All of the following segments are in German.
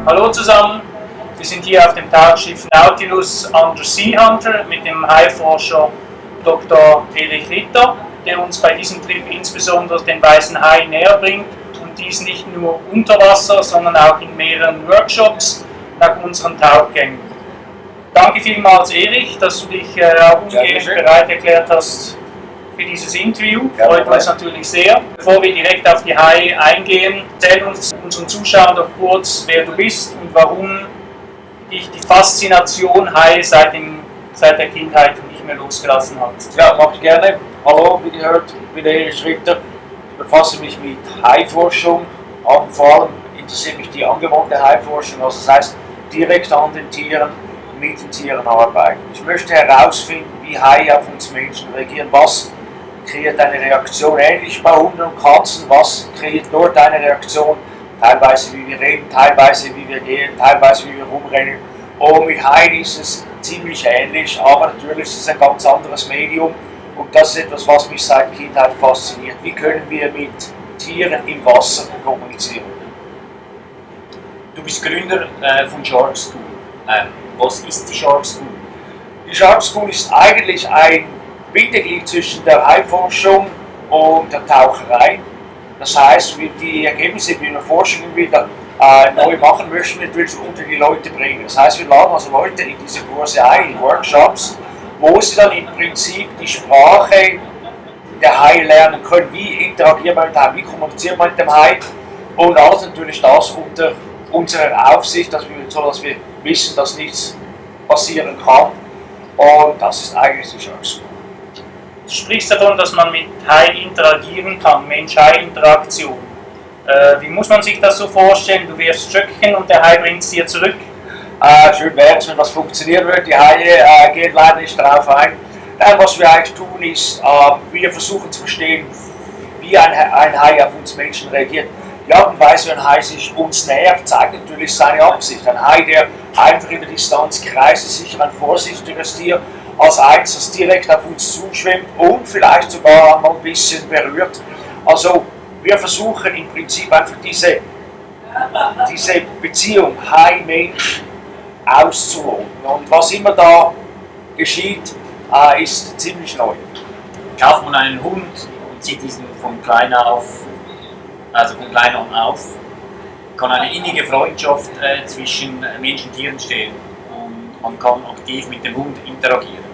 Hallo zusammen, wir sind hier auf dem Tag Schiff Nautilus Undersea Hunter mit dem Haiforscher Dr. Erich Ritter, der uns bei diesem Trip insbesondere den Weißen Haien näher bringt und dies nicht nur unter Wasser, sondern auch in mehreren Workshops nach unseren Tauchgängen. Danke vielmals Erich, dass du dich auch umgehend bereit erklärt hast für dieses Interview. Freut uns natürlich sehr. Bevor wir direkt auf die Haie eingehen, erzähl uns unseren Zuschauern doch kurz, wer du bist und warum dich die Faszination Haie seit der Kindheit nicht mehr losgelassen hat. Ja, mache ich gerne. Hallo, wie gehört, ich bin Erich Ritter. Ich befasse mich mit Haiforschung. Vor allem interessiert mich die angewandte Haiforschung, also das heißt direkt an den Tieren, mit den Tieren arbeiten. Ich möchte herausfinden, wie Haie auf uns Menschen reagieren, was kreiert eine Reaktion, ähnlich bei Hunden und Katzen, was kreiert dort eine Reaktion, teilweise wie wir reden, teilweise wie wir gehen, teilweise wie wir rumrennen. Und mit Haien ist es ziemlich ähnlich, aber natürlich ist es ein ganz anderes Medium und das ist etwas, was mich seit Kindheit fasziniert. Wie können wir mit Tieren im Wasser kommunizieren? Du bist Gründer von SharkSchool. Was ist die SharkSchool? Die SharkSchool ist eigentlich ein Bindeglied zwischen der Haiforschung und der Taucherei. Das heißt, die Ergebnisse, die wir Forschungen wieder neu machen möchten, natürlich unter die Leute bringen. Das heißt, wir laden also Leute in diese Kurse ein, in Workshops, wo sie dann im Prinzip die Sprache der Haie lernen können. Wie interagiert man mit dem Hai, wie kommuniziert man mit dem Hai und alles natürlich das unter unserer Aufsicht, sodass wir wissen, dass nichts passieren kann. Und das ist eigentlich die SharkSchool. Du sprichst davon, dass man mit Haien interagieren kann, Mensch-Hai-Interaktion. Wie muss man sich das so vorstellen? Du wirfst Stöckchen und der Hai bringt es dir zurück? Schön wäre es, wenn das funktionieren würde. Die Haie gehen leider nicht darauf ein. Nein, was wir eigentlich tun ist, wir versuchen zu verstehen, wie ein Hai auf uns Menschen reagiert. Die Art und Weise, wie ein Hai sich uns nähert, zeigt natürlich seine Absicht. Ein Hai, der einfach in der Distanz kreist, ist sicher ein vorsichtiges Tier, als eins, das direkt auf uns zuschwimmt und vielleicht sogar mal ein bisschen berührt. Also wir versuchen im Prinzip einfach diese Beziehung Hai-Mensch auszuloten. Und was immer da geschieht, ist ziemlich neu. Kauft man einen Hund und zieht diesen von klein an auf, kann eine innige Freundschaft zwischen Menschen und Tieren stehen und man kann aktiv mit dem Hund interagieren.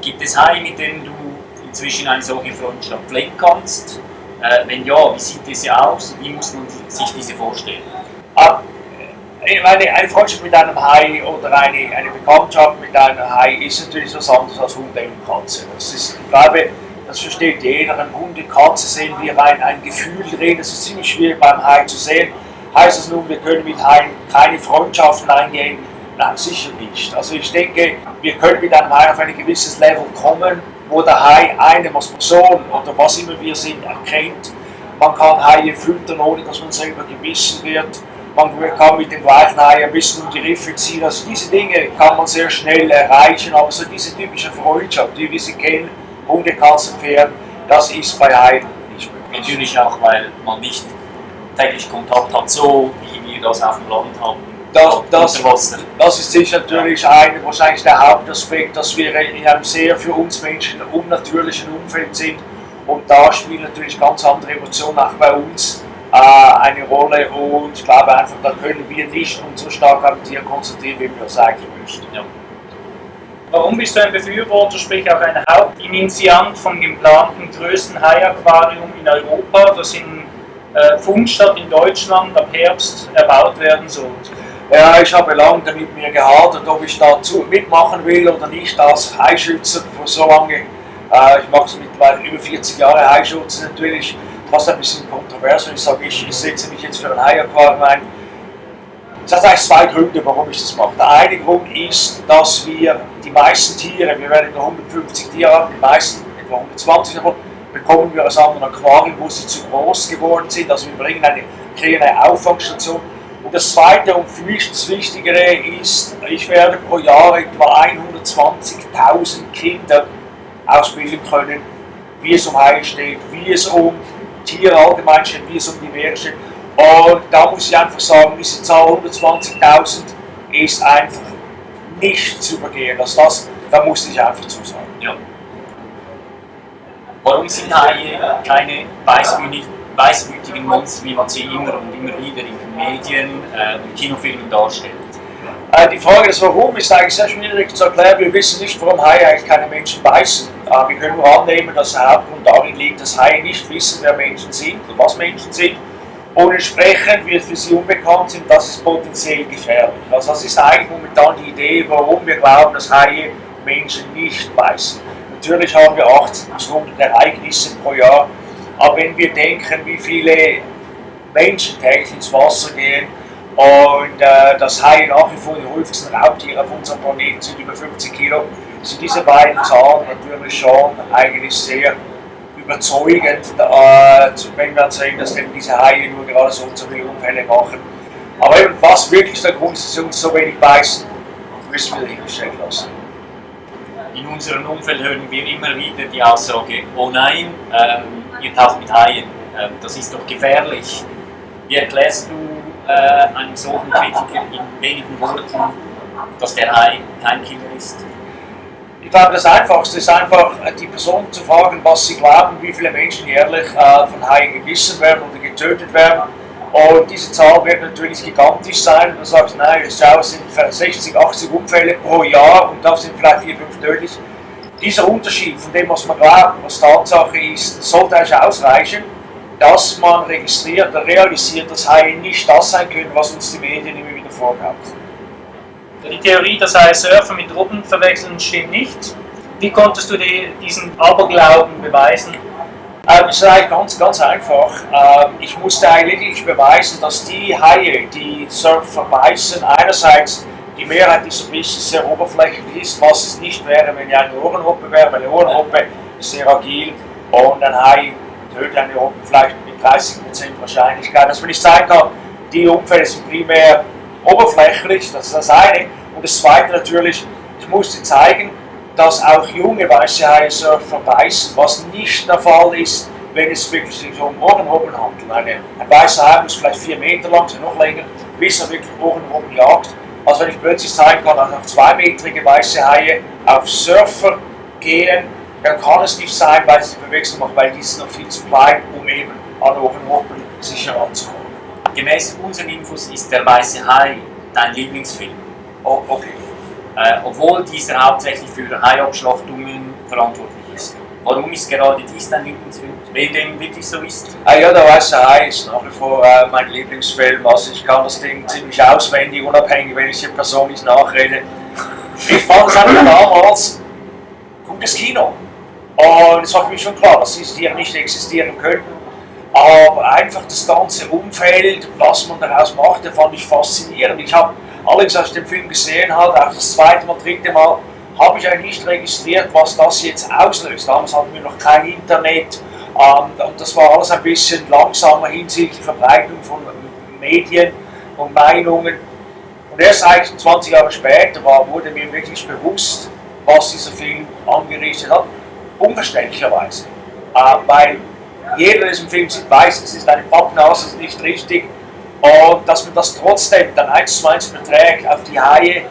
Gibt es Haie, mit denen du inzwischen eine solche Freundschaft pflegen kannst? Wenn ja, wie sieht diese aus? Wie muss man sich diese vorstellen? Eine Freundschaft mit einem Hai oder eine Bekanntschaft mit einem Hai ist natürlich was anderes als Hunde und Katze. Ich glaube, das versteht jeder. Ein Hund und Katze sehen wir ein Gefühl drin. Das ist ziemlich schwierig beim Hai zu sehen. Heißt das nun, wir können mit Haien keine Freundschaften eingehen? Nein, sicher nicht. Also ich denke, wir können mit einem Hai auf ein gewisses Level kommen, wo der Hai eine als Person oder was immer wir sind erkennt. Man kann Haie füttern, ohne dass man selber gebissen wird. Man kann mit dem gleichen Hai ein bisschen um die Riffe ziehen. Also diese Dinge kann man sehr schnell erreichen, aber so diese typische Freundschaft, wie wir sie kennen, Hunde, Katzen, Pferde, das ist bei Haien nicht möglich. Natürlich auch, weil man nicht täglich Kontakt hat, so wie wir das auf dem Land haben. Das ist sicher natürlich wahrscheinlich der Hauptaspekt, dass wir in einem sehr für uns Menschen unnatürlichen Umfeld sind und da spielen natürlich ganz andere Emotionen auch bei uns eine Rolle und ich glaube einfach, da können wir nicht uns so stark auf Tier konzentrieren, wie wir es eigentlich möchten. Ja. Warum bist du ein Befürworter, sprich auch ein Hauptinitiant vom geplanten größten Hai-Aquarium in Europa, das in Pfundstadt in Deutschland ab Herbst erbaut werden soll? Ja, ich habe lange damit mir gehadert, ob ich dazu mitmachen will oder nicht als Haischützer für so lange. Ich mache es mittlerweile über 40 Jahre Haischutz, natürlich fast ein bisschen kontrovers, wenn ich sage, ich setze mich jetzt für ein Hai-Aquarium ein. Es hat eigentlich zwei Gründe, warum ich das mache. Der eine Grund ist, dass wir die meisten Tiere, wir werden etwa 150 Tiere haben, die meisten, etwa 120 davon, bekommen wir aus anderen Aquarien, wo sie zu groß geworden sind. Also wir kreieren eine Auffangstation. Und das zweite und für mich das Wichtigere ist, ich werde pro Jahr etwa 120.000 Kinder ausbilden können, wie es um Haie steht, wie es um Tiere allgemein steht, wie es um die Meere steht. Und da muss ich einfach sagen, diese Zahl 120.000 ist einfach nicht zu übergehen. Da musste ich einfach zusagen. Ja. Warum sind Haie keine weißblütigen Monster, wie man sie immer und immer wieder in den Medien und Kinofilmen darstellt? Die Frage des Warum ist eigentlich sehr schwierig zu erklären. Wir wissen nicht, warum Haie eigentlich keine Menschen beißen. Wir können nur annehmen, dass der Hauptgrund darin liegt, dass Haie nicht wissen, wer Menschen sind und was Menschen sind. Und entsprechend wird für sie unbekannt sind, das ist potenziell gefährlich. Also das ist eigentlich momentan die Idee, warum wir glauben, dass Haie Menschen nicht beißen. Natürlich haben wir 80 bis 100 Ereignisse pro Jahr, aber wenn wir denken, wie viele Menschen täglich ins Wasser gehen und dass Haie nach wie vor die häufigsten Raubtiere auf unserem Planeten sind, über 50 Kilo, sind diese beiden Zahlen natürlich schon eigentlich sehr überzeugend, wenn wir sehen, dass denn diese Haie nur gerade so und so viele Unfälle machen. Aber eben, was wirklich der Grund ist, dass sie uns so wenig beißen, müssen wir hingestellt lassen. In unserem Umfeld hören wir immer wieder die Aussage, oh nein, ihr taucht mit Haien, das ist doch gefährlich. Wie erklärst du einem solchen Kritiker in wenigen Worten, dass der Hai kein Killer ist? Ich glaube, das Einfachste ist einfach, die Person zu fragen, was sie glauben, wie viele Menschen jährlich von Haien gebissen werden oder getötet werden. Und diese Zahl wird natürlich gigantisch sein. Und du sagst, nein, es sind 60, 80 Unfälle pro Jahr und da sind vielleicht 4, 5 tödlich. Dieser Unterschied von dem, was man glaubt, was Tatsache ist, sollte eigentlich ausreichen, dass man registriert oder realisiert, dass Haie nicht das sein können, was uns die Medien immer wieder vorgaben. Die Theorie, dass Haie Surfer mit Robben verwechseln, stimmt nicht. Wie konntest du diesen Aberglauben beweisen? Das ist eigentlich ganz einfach. Ich musste eigentlich beweisen, dass die Haie, die Surfer beißen, einerseits die Mehrheit dieser Bisse sehr oberflächlich ist, was es nicht wäre, wenn ich eine Ohrenhoppe wäre, weil eine Ohrenhoppe ist sehr agil und ein Hai tötet eine Hoppe vielleicht mit 30% Wahrscheinlichkeit. Dass man nicht sagen kann, die Unfälle sind primär oberflächlich, das ist das eine. Und das zweite natürlich, ich musste zeigen, dass auch junge weiße Haie Surfer beißen, was nicht der Fall ist, wenn es wirklich sich um Ohrenhobben handelt. Ein weißer Hai muss vielleicht 4 Meter lang sein, noch länger, bis er wirklich Ohrenhobben jagt. Also wenn ich plötzlich zeigen kann, dass auch 2-metrige weiße Haie auf Surfer gehen, dann kann es nicht sein, weil sie Verwechslung machen, weil die sind noch viel zu klein, um eben an Ohrenhobben sich heranzukommen. Gemäß unseren Infos ist der Weiße Hai dein Lieblingsfilm. Oh, okay. Obwohl dieser hauptsächlich für Haiabschlachtungen verantwortlich ist. Warum ist gerade dies dein Lieblingsfilm? Wenn dem wirklich so ist? Ja, der Weiße Hai ist nach wie vor mein Lieblingsfilm. Also ich kann das Ding ziemlich auswendig, unabhängig, wenn ich der Person nicht nachrede. Ich fand es einfach damals gutes Kino. Und es war für mich schon klar, dass diese Tiere nicht existieren könnten. Aber einfach das ganze Umfeld, was man daraus machte, fand ich faszinierend. Ich habe allerdings, als ich den Film gesehen habe, auch das zweite Mal, dritte Mal, habe ich eigentlich nicht registriert, was das jetzt auslöst. Damals hatten wir noch kein Internet und das war alles ein bisschen langsamer hinsichtlich Verbreitung von Medien und Meinungen. Und erst eigentlich 20 Jahre später wurde mir wirklich bewusst, was dieser Film angerichtet hat. Unverständlicherweise. Weil jeder, der diesen Film sieht, weiß, es ist eine Pappnase, es ist nicht richtig. Und dass man das trotzdem dann 1:1 überträgt auf die Haie,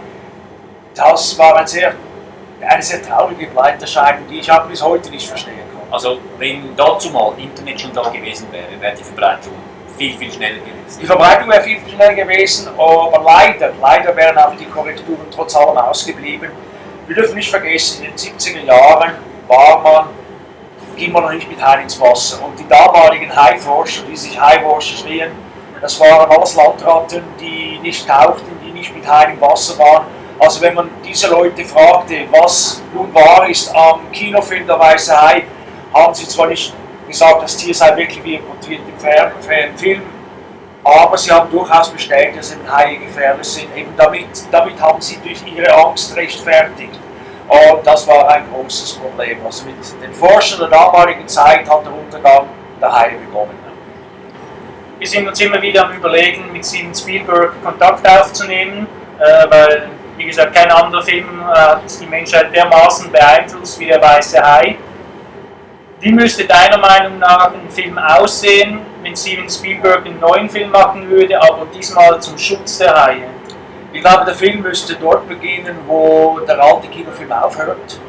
das war eine sehr traurige Begleiterscheinung, die ich auch bis heute nicht verstehen kann. Also wenn dazu mal Internet schon da gewesen wäre, wäre die Verbreitung viel, viel schneller gewesen. Die Verbreitung wäre viel, viel schneller gewesen, aber leider wären auch die Korrekturen trotz allem ausgeblieben. Wir dürfen nicht vergessen, in den 70er Jahren ging man noch nicht mit Haien ins Wasser. Und die damaligen Haiforscher, die sich Haiforscher schrien, das waren alles Landratten, die nicht tauchten, die nicht mit Haien im Wasser waren. Also wenn man diese Leute fragte, was nun wahr ist am Kinofilm Der Weiße Hai, haben sie zwar nicht gesagt, das Tier sei wirklich wie importiert im Film, aber sie haben durchaus bestätigt, dass eben Haie gefährlich sind. Eben damit haben sie durch ihre Angst rechtfertigt. Und das war ein großes Problem. Also mit den Forschern der damaligen Zeit hat der Untergang der Haie begonnen. Wir sind uns immer wieder am Überlegen, mit Steven Spielberg Kontakt aufzunehmen, weil, wie gesagt, kein anderer Film hat die Menschheit dermaßen beeinflusst wie Der Weiße Hai. Wie müsste deiner Meinung nach ein Film aussehen, wenn Steven Spielberg einen neuen Film machen würde, aber diesmal zum Schutz der Haie? Ich glaube, der Film müsste dort beginnen, wo der alte Kinofilm aufhört,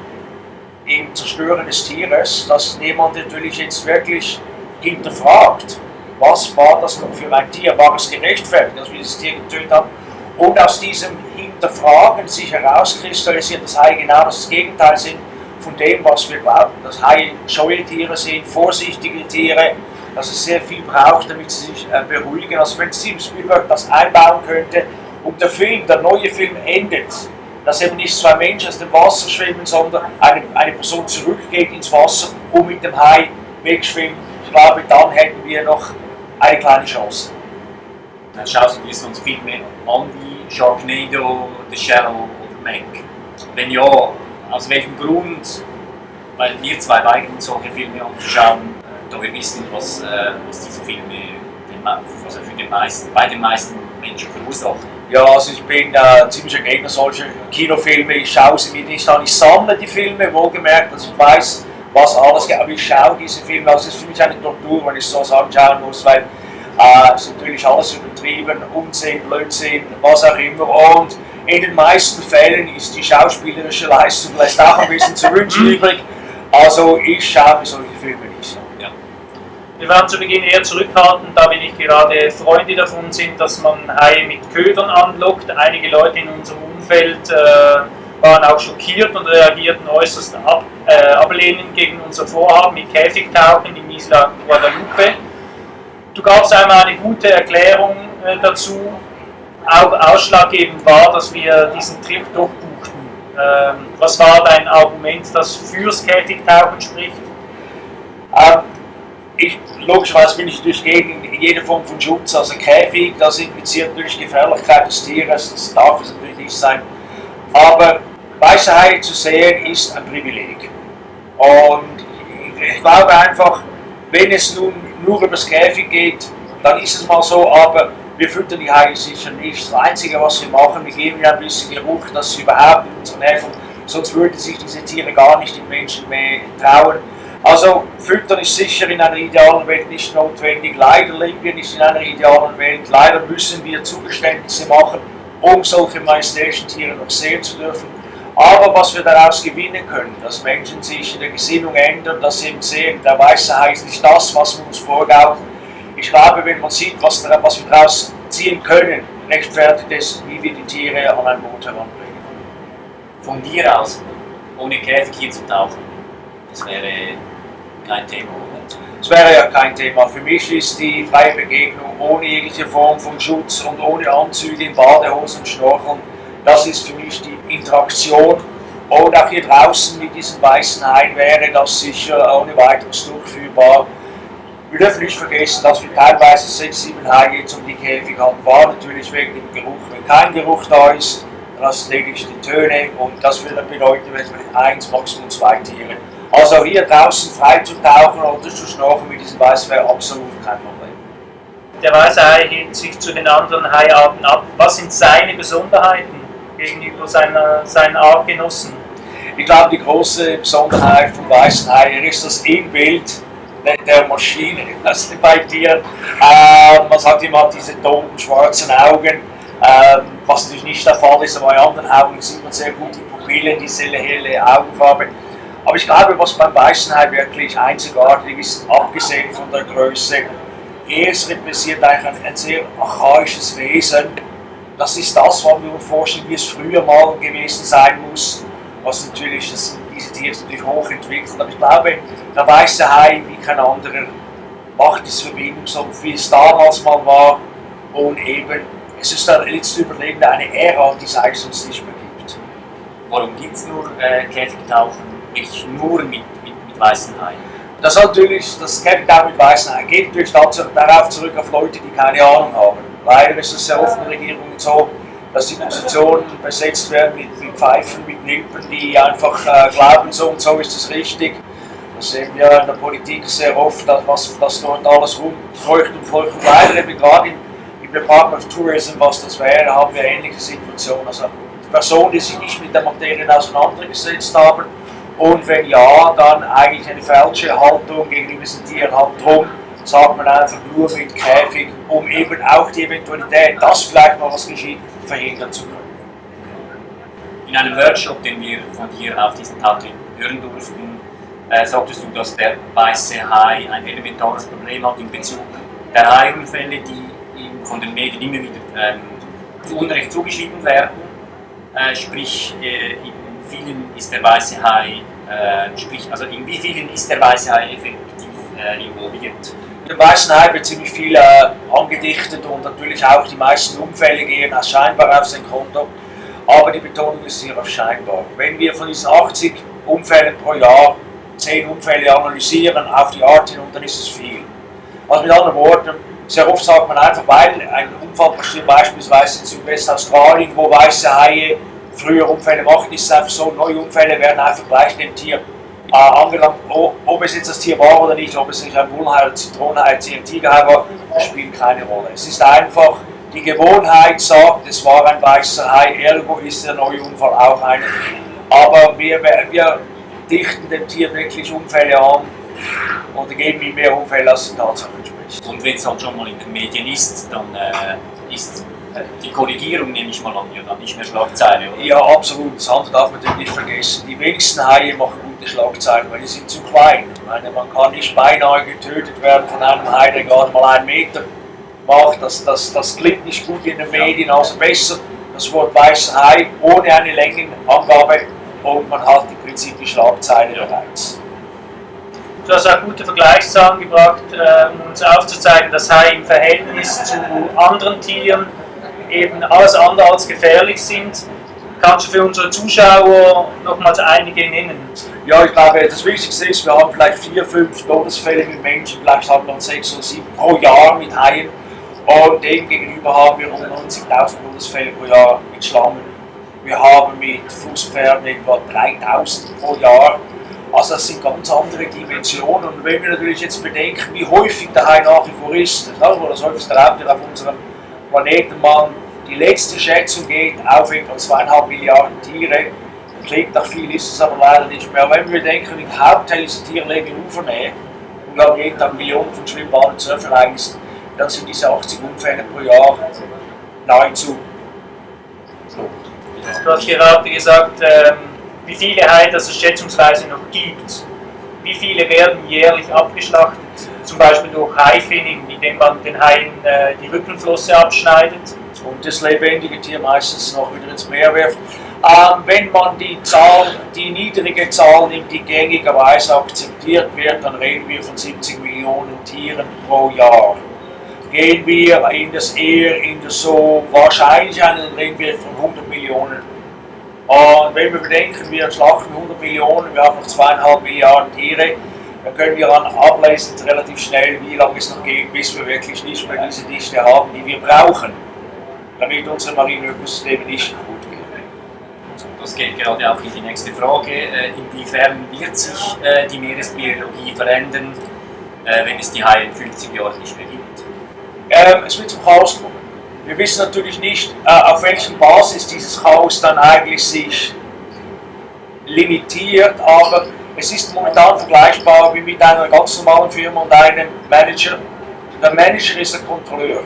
im Zerstören des Tieres, dass jemand natürlich jetzt wirklich hinterfragt, was war das nun für ein Tier, war es gerechtfertigt, dass wir dieses Tier getötet haben, und aus diesem Hinterfragen sich herauskristallisiert, dass Haie genau das Gegenteil sind von dem, was wir glauben, dass Haie scheue Tiere sind, vorsichtige Tiere, dass es sehr viel braucht, damit sie sich beruhigen. Also wenn Steven Spielberg das einbauen könnte und der neue Film endet, dass eben nicht zwei Menschen aus dem Wasser schwimmen, sondern eine Person zurückgeht ins Wasser und mit dem Hai wegschwimmt, ich glaube, dann hätten wir noch eine kleine Chance. Dann schaust du dir uns Filme an wie Sharknado, The Shallow oder Meg. Wenn ja, aus welchem Grund? Weil wir zwei weigern solche Filme anzuschauen, da wir wissen, was diese Filme bei den meisten Menschen verursachen. Ja, also ich bin ziemlicher Gegner solcher Kinofilme. Ich schaue sie mir nicht an. Ich sammle die Filme, wohlgemerkt, dass ich weiß, was alles geht. Aber ich schaue diese Filme, also es ist für mich eine Tortur, wenn ich sowas anschauen muss, weil es ist natürlich alles übertrieben, Unsinn, Blödsinn, was auch immer. Und in den meisten Fällen ist die schauspielerische Leistung lässt auch ein bisschen zu wünschen übrig. Also ich schaue mir solche Filme nicht an. Ja. Wir waren zu Beginn eher zurückhaltend, da wir nicht gerade Freunde davon sind, dass man Haie mit Ködern anlockt. Einige Leute in unserem Umfeld waren auch schockiert und reagierten äußerst ablehnend gegen unser Vorhaben mit Käfigtauchen in Isla Guadalupe. Du gabst einmal eine gute Erklärung dazu. Auch ausschlaggebend war, dass wir diesen Trip durchbuchten. Was war dein Argument, das fürs Käfigtauchen spricht? Logischerweise bin ich natürlich gegen jede Form von Schutz. Also Käfig, das impliziert natürlich Gefährlichkeit des Tieres, das darf es natürlich nicht sein. Aber weiße Haie zu sehen ist ein Privileg. Und ich glaube einfach, wenn es nun nur über das Käfig geht, dann ist es mal so, aber wir füttern die Haie sicher nicht. Das Einzige, was wir machen, wir geben ihnen ein bisschen Geruch, dass sie überhaupt in unsere Nähe kommen, sonst würden sich diese Tiere gar nicht den Menschen mehr trauen. Also füttern ist sicher in einer idealen Welt nicht notwendig. Leider leben wir nicht in einer idealen Welt. Leider müssen wir Zugeständnisse machen, um solche majestätischen Tiere noch sehen zu dürfen. Aber was wir daraus gewinnen können, dass Menschen sich in der Gesinnung ändern, dass sie eben sehen, der weiße Hai ist nicht das, was wir uns vorgaukeln. Ich glaube, wenn man sieht, was wir daraus ziehen können, rechtfertigt es, wie wir die Tiere an ein Boot heranbringen. Von dir aus, ohne Käfig hier zu tauchen, das wäre kein Thema, oder? Das wäre ja kein Thema. Für mich ist die freie Begegnung ohne jegliche Form von Schutz und ohne Anzüge in Badehosen und Schnorcheln, das ist für mich die Interaktion. Und auch hier draußen mit diesen weißen Haien wäre das sicher ohne weiteres durchführbar. Wir dürfen nicht vergessen, dass wir teilweise 6, 7 Haie jetzt um die Käfig hatten, war natürlich wegen dem Geruch. Wenn kein Geruch da ist, dann hast du lediglich die Töne und das würde bedeuten, wir hätten 1, maximum 2 Tiere. Also hier draußen frei zu tauchen oder zu schnorcheln mit diesem Weißen wäre absolut kein Problem. Der weiße Hai hebt sich zu den anderen Haiarten ab. Was sind seine Besonderheiten gegenüber seinen Artgenossen? Ich glaube, die große Besonderheit vom weißen Hai ist das Inbild der Maschine, also bei Tieren. Man sagt immer, hat diese toten schwarzen Augen, was natürlich nicht der Fall ist, aber bei anderen Augen sieht man sehr gut die Pupillen, diese helle Augenfarbe. Aber ich glaube, was beim weißen Hai wirklich einzigartig ist, abgesehen von der Größe, es repräsentiert eigentlich ein sehr archaisches Wesen. Das ist das, was wir uns vorstellen, wie es früher mal gewesen sein muss. Was natürlich, diese Tiere sind natürlich hochentwickelt. Aber ich glaube, der weiße Hai, wie kein anderer, macht diese Verbindung so, wie es damals mal war. Und eben, es ist der letzte Überlebende eine Ära, die es eigentlich sonst nicht mehr gibt. Warum gibt es nur Käfigtauchen? Wirklich nur mit weißen Haien? Das Käfigtauchen mit weißen Haien geht natürlich darauf zurück auf Leute, die keine Ahnung haben. Leider ist es sehr oft in Regierungen so, dass die Positionen besetzt werden mit Pfeifen, mit Nimpen, die einfach glauben, so und so ist es richtig. Das sehen wir in der Politik sehr oft, dass dort alles rumkreucht und fleucht. Und leider eben gerade im Department of Tourism, was das wäre, haben wir ähnliche Situationen. Also Personen, die sich nicht mit der Materie auseinandergesetzt haben und wenn ja, dann eigentlich eine falsche Haltung gegenüber diesen Tieren haben. Drum sagt man einfach nur mit Käfig, um eben auch die Eventualität, dass vielleicht mal was geschieht, verhindern zu können. In einem Workshop, den wir von dir auf diesen Tag hören durften, sagtest du, dass der weiße Hai ein elementares Problem hat in Bezug der Haiunfälle, die ihm von den Medien immer wieder zu Unrecht zugeschrieben werden. Sprich, in vielen ist der weiße Hai, in wie vielen ist der weiße Hai effektiv involviert? Dem weißen Hai wird ziemlich viel angedichtet und natürlich auch die meisten Unfälle gehen als scheinbar auf sein Konto. Aber die Betonung ist hier auf scheinbar. Wenn wir von diesen 80 Unfällen pro Jahr 10 Unfälle analysieren auf die Art hin, dann ist es viel. Also mit anderen Worten, sehr oft sagt man einfach, weil ein Unfall passiert beispielsweise in Südwestaustralien, wo weiße Haie früher Unfälle machen, ist es einfach so, neue Unfälle werden einfach gleich dem Tier angelangt. Ob es jetzt das Tier war oder nicht, ob es sich ein Bullhai, Zitronenhai, Tigerhai war, spielt keine Rolle. Es ist einfach, die Gewohnheit sagt, es war ein weißer Hai, ergo ist der neue Unfall auch einer. Aber wir dichten dem Tier wirklich Unfälle an oder geben ihm mehr Unfälle, als die Tatsache entspricht. Und wenn es halt schon mal in den Medien ist, dann ist die Korrigierung, nehme ich mal an, ja dann nicht mehr Schlagzeile, oder? Ja, absolut. Das andere darf man natürlich nicht vergessen. Die wenigsten Haie machen gute Schlagzeilen, weil die sind zu klein. Ich meine, man kann nicht beinahe getötet werden von einem Hai, der gerade mal 1 Meter macht. Das klingt nicht gut in den Medien, also besser das Wort weißer Hai ohne eine Längenangabe und man hat im Prinzip die Schlagzeile bereits. Du hast auch gute Vergleichszahlen gebracht, um uns aufzuzeigen, dass Haie im Verhältnis zu anderen Tieren eben alles andere als gefährlich sind. Kannst du für unsere Zuschauer nochmals einige nennen? Ja, ich glaube, das Wichtigste ist, wir haben vielleicht 4, 5 Todesfälle mit Menschen, vielleicht haben wir 6 oder 7 pro Jahr mit Haien. Und demgegenüber haben wir rund 90.000 Todesfälle pro Jahr mit Schlangen. Wir haben mit Flusspferden etwa 3.000 pro Jahr. Also das sind ganz andere Dimensionen. Und wenn wir natürlich jetzt bedenken, wie häufig der Hai nach wie vor ist, das häufigste Raubtier auf unserem Planeten, man die letzte Schätzung geht auf etwa 2,5 Milliarden Tiere. Klingt nach viel, ist es aber leider nicht mehr. Wenn wir denken, die Hauptteil dieser Tiere leben in Ufernähe und haben jeden Tag Millionen von Schwimmbahnen und Surfereignissen, dann sind diese 80 Unfälle pro Jahr nahezu so. Du hast gerade gesagt, wie viele Haie es schätzungsweise noch gibt. Wie viele werden jährlich abgeschlachtet? Zum Beispiel durch Haifinning, indem man den Haien die Rückenflosse abschneidet. Und das lebendige Tier meistens noch wieder ins Meer wirft. Wenn man die niedrige Zahl nimmt, die gängigerweise akzeptiert wird, dann reden wir von 70 Millionen Tieren pro Jahr. Gehen wir in das eher in das so wahrscheinlich ein, dann reden wir von 100 Millionen. Und wenn wir bedenken, wir schlachten 100 Millionen, wir haben noch 2,5 Milliarden Tiere, dann können wir dann ablesen relativ schnell, wie lange es noch geht, bis wir wirklich nicht mehr diese Dichte haben, die wir brauchen, damit unsere marinen Ökosysteme nicht kaputt gehen. Das geht gerade auch in die nächste Frage. Inwiefern wird sich die Meeresbiologie verändern, wenn es die Haie in 50 Jahren nicht mehr gibt? Es wird zum Chaos kommen. Wir wissen natürlich nicht, auf welcher Basis dieses Chaos dann eigentlich sich limitiert, aber es ist momentan vergleichbar wie mit einer ganz normalen Firma und einem Manager. Der Manager ist der Kontrolleur.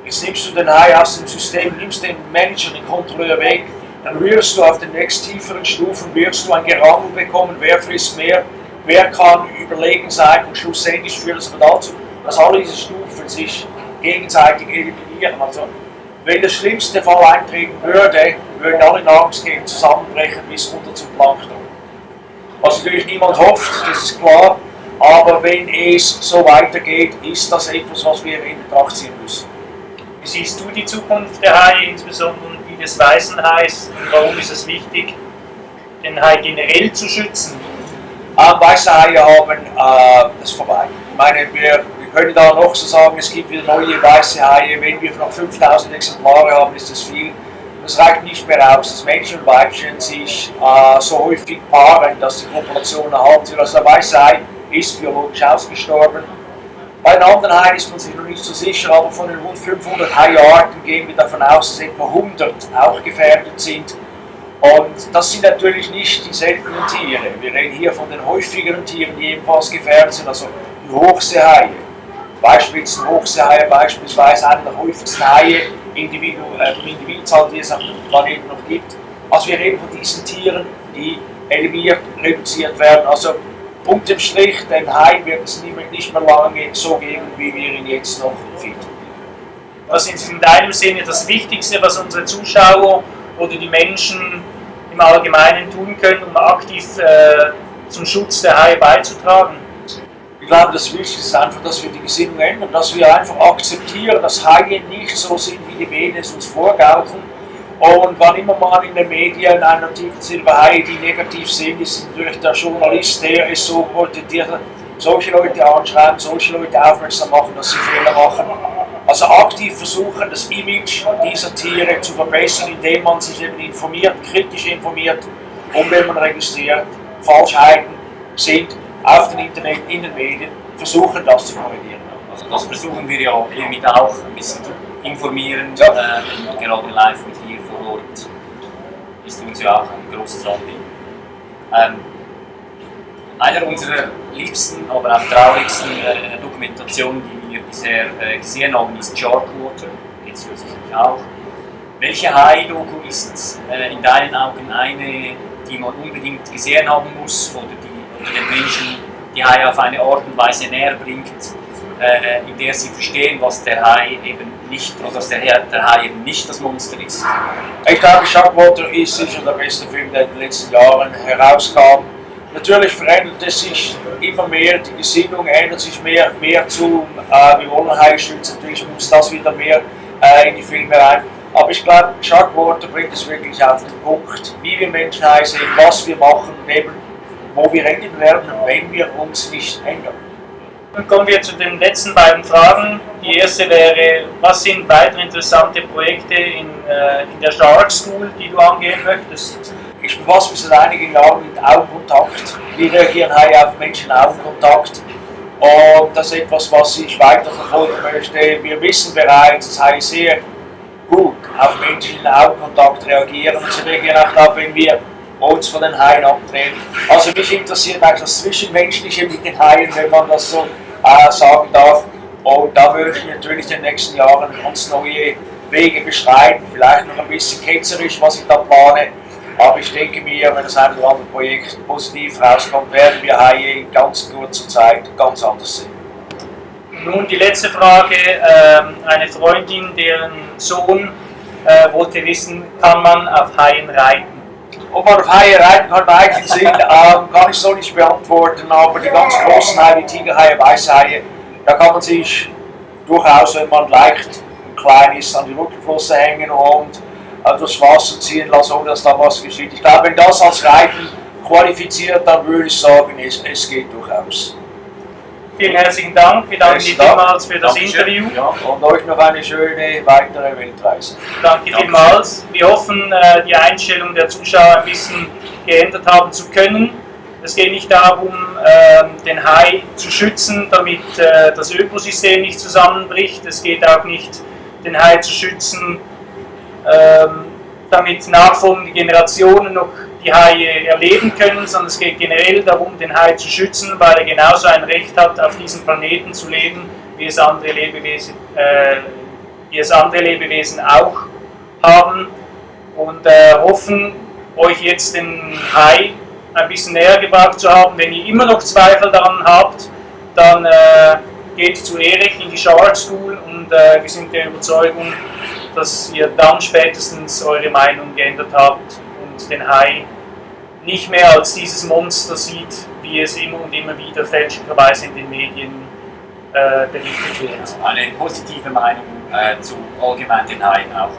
Jetzt nimmst du den Hai aus dem System, nimmst den Manager, den Kontrolleur weg, dann wirst du auf den nächst tieferen Stufen ein Gerangel bekommen, wer frisst mehr, wer kann überlegen sein und schlussendlich führt es aber dazu, dass alle diese Stufen sich gegenseitig eliminieren. Also, wenn der schlimmste Fall eintreten würde, würden alle Nahrungsketten zusammenbrechen bis runter zum Plankton. Was natürlich niemand hofft, das ist klar, aber wenn es so weitergeht, ist das etwas, was wir in Betracht ziehen müssen. Wie siehst du die Zukunft der Haie, insbesondere die des weißen Hais? Und warum ist es wichtig, den Hai generell zu schützen? Weiße Haie haben das vorbei. Ich meine, wir können da noch so sagen, es gibt wieder neue weiße Haie. Wenn wir noch 5000 Exemplare haben, ist das viel. Das reicht nicht mehr aus, dass Männchen und Weibchen sich so häufig paaren, dass die Population erhalten wird. Also der weiße Hai ist biologisch ausgestorben. Bei den anderen Haien ist man sich noch nicht so sicher, aber von den rund 500 Haiarten gehen wir davon aus, dass etwa 100 auch gefährdet sind. Und das sind natürlich nicht die seltenen Tiere. Wir reden hier von den häufigeren Tieren, die ebenfalls gefährdet sind, also die Hochseehaie, Beispielsweise Hochseehaie, beispielsweise einer der häufigsten Haie, Individualzahl, die es auf dem Planeten noch gibt. Also wir reden von diesen Tieren, die eliminiert, reduziert werden. Also unterm Strich, den Hai wird es nicht mehr lange so geben, wie wir ihn jetzt noch finden. Was ist in deinem Sinne das Wichtigste, was unsere Zuschauer oder die Menschen im Allgemeinen tun können, um aktiv zum Schutz der Haie beizutragen? Ich glaube, das Wichtigste ist einfach, dass wir die Gesinnung ändern, dass wir einfach akzeptieren, dass Haie nicht so sind, wie die Medien es uns vorgaukeln. Und wann immer man in den Medien einen Artikel sieht über Haie, die negativ sind, ist natürlich der Journalist, der es so porträtiert, solche Leute anschreiben, solche Leute aufmerksam machen, dass sie Fehler machen. Also aktiv versuchen, das Image dieser Tiere zu verbessern, indem man sich eben informiert, kritisch informiert, und wenn man registriert, Falschheiten sind auf dem Internet, in den Medien, versuchen das zu korrigieren. Also das versuchen wir ja hiermit auch ein bisschen zu informieren, ja. Gerade live mit hier vor Ort ist uns ja auch ein großes Anliegen. Einer unserer liebsten, aber auch traurigsten Dokumentationen, die wir bisher gesehen haben, ist SharkSchool. Geht es ja sicherlich auch. Welche Hai-Doku ist in deinen Augen eine, die man unbedingt gesehen haben muss oder die den Menschen die Haie auf eine Art und Weise näher bringt, in der sie verstehen, was der Hai eben nicht, oder dass der Hai eben nicht das Monster ist? Ich glaube, SharkSchool ist sicher der beste Film, der in den letzten Jahren herauskam. Natürlich verändert es sich immer mehr, die Gesinnung ändert sich mehr zum, wir wollen Haie schützen, natürlich muss das wieder mehr in die Filme rein. Aber ich glaube, SharkSchool bringt es wirklich auf den Punkt, wie wir Menschen Haie sehen, was wir machen, eben wo wir enden werden, wenn wir uns nicht ändern. Dann kommen wir zu den letzten beiden Fragen. Die erste wäre, was sind weitere interessante Projekte in der SharkSchool, die du angehen möchtest? Ich befasse mich seit einigen Jahren mit Augenkontakt. Wie reagieren Haie auf Menschen-Augenkontakt? Und das ist etwas, was ich weiterverfolgen möchte. Wir wissen bereits, dass Haie sehr gut auf menschlichen Augenkontakt reagieren. Und sie reagieren auch darauf, wenn wir uns von den Haien abdrehen. Also mich interessiert eigentlich das Zwischenmenschliche mit den Haien, wenn man das so sagen darf. Und da möchte ich natürlich in den nächsten Jahren ganz neue Wege beschreiten. Vielleicht noch ein bisschen ketzerisch, was ich da plane. Aber ich denke mir, wenn das ein oder andere Projekt positiv rauskommt, werden wir Haie in ganz kurzer Zeit ganz anders sehen. Nun die letzte Frage. Eine Freundin, deren Sohn wollte wissen, kann man auf Haien reiten? Ob man auf Haie reiten kann, eigentlich sind, kann ich so nicht beantworten, aber die ganz großen Haie, wie Tigerhaie, Weissen Haie, da kann man sich durchaus, wenn man leicht und klein ist, an die Rückenflosse hängen und das Wasser ziehen lassen, ohne dass da was geschieht. Ich glaube, wenn das als Reiten qualifiziert, dann würde ich sagen, es geht durchaus. Vielen herzlichen Dank. Wir danken dir vielmals für das Interview. Ja, und euch noch eine schöne weitere Weltreise. Danke vielmals. Wir hoffen, die Einstellung der Zuschauer ein bisschen geändert haben zu können. Es geht nicht darum, den Hai zu schützen, damit das Ökosystem nicht zusammenbricht. Es geht auch nicht, den Hai zu schützen, damit nachfolgende Generationen noch die Haie erleben können, sondern es geht generell darum, den Hai zu schützen, weil er genauso ein Recht hat, auf diesem Planeten zu leben, wie es andere Lebewesen auch haben. Und hoffen, euch jetzt den Hai ein bisschen näher gebracht zu haben. Wenn ihr immer noch Zweifel daran habt, dann geht zu Erich in die SharkSchool und wir sind der Überzeugung, dass ihr dann spätestens eure Meinung geändert habt und den Hai nicht mehr als dieses Monster sieht, wie es immer und immer wieder fälschlicherweise in den Medien berichtet wird. Eine positive Meinung zu allgemein den Haien auch.